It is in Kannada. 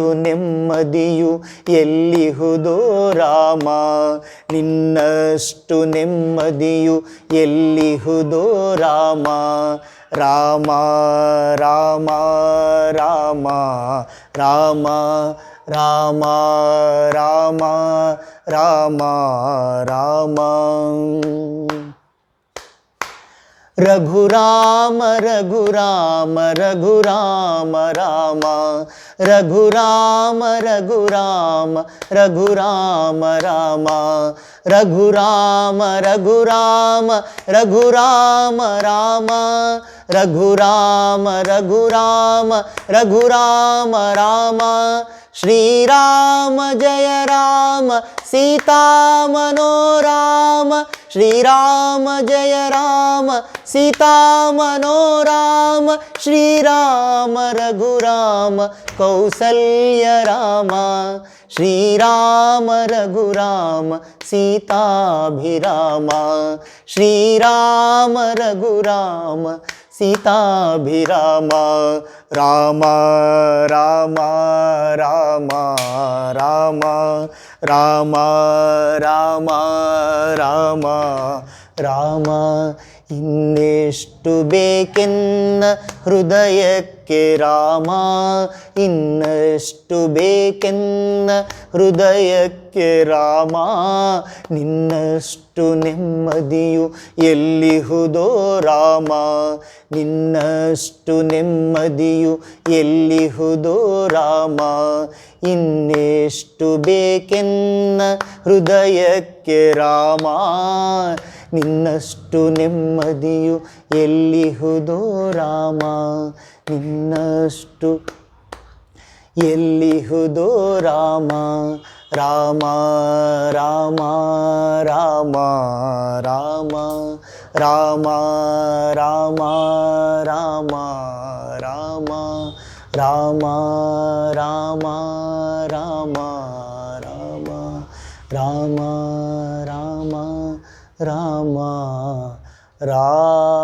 ನೆಮ್ಮದಿಯು ಎಲ್ಲಿಹುದೋ ರಾಮ ನಿನ್ನಷ್ಟು ನೆಮ್ಮದಿಯು ಎಲ್ಲಿಹುದೋ ರಾಮ ರಾಮ ರಾಮ ರಾಮ ರಾಮ ರಾಮ ರಾಮ ರಾಮ ರಾಮ ರಘುರಾಮ ರಘುರಾಮ ರಘುರಾಮ ರಾಮ ರಘುರಾಮ ರಘುರಾಮ ರಘುರಾಮ ರಾಮ ರಘುರಾಮ ರಘುರಾಮ ರಘುರಾಮ ರಾಮ ರಘುರಾಮ ರಘುರಾಮ ರಘುರಾಮ ರಾಮ ಶ್ರೀರಾಮ ಜಯ ರಾಮ ಸೀತಾ ಮನೋರಾಮ ಶ್ರೀರಾಮ ಜಯ ರಾಮ ಸೀತಾ ಮನೋರಾಮ ಶ್ರೀರಾಮ ರಘುರಾಮ ಕೌಸಲ್ಯ ರಾಮ ಶ್ರೀರಾಮ ರಘುರಾಮ ಸೀತಾಭಿರಾಮ ಶ್ರೀರಾಮ ರಘುರಾಮ ಸೀತಾಭಿರಾಮ ರಾಮ ರಾಮ ರಾಮ ರಾಮ ರಾಮ ರಾಮ ರಾಮ ರಾಮ ಇನ್ನೆಷ್ಟು ಬೇಕೆನ್ನ ಹೃದಯಕ್ಕೆ ರಾಮ ಇನ್ನಷ್ಟು ಬೇಕೆನ್ನ ಹೃದಯಕ್ಕೆ ರಾಮ ನಿನ್ನಷ್ಟು ನೆಮ್ಮದಿಯು ಎಲ್ಲಿಹುದೋ ರಾಮ ನಿನ್ನಷ್ಟು ನೆಮ್ಮದಿಯು ಎಲ್ಲಿಹುದೋ ರಾಮ ಇನ್ನೆಷ್ಟು ಬೇಕೆನ್ನ ಹೃದಯಕ್ಕೆ ರಾಮ ನಿನ್ನಷ್ಟು ನೆಮ್ಮದಿಯು ಎಲ್ಲಿಹುದೋ ರಾಮ ನಿನ್ನಷ್ಟು ಎಲ್ಲಿಹುದೋ ರಾಮ ರಾಮ ರಾಮ ರಾಮ ರಾಮ ರಾಮ ರಾಮ ರಾಮ ರಾಮ ರಾಮ ರಾಮ ರಾಮ ರಾಮ ರಾಮ ರಾಮ ರಾಮ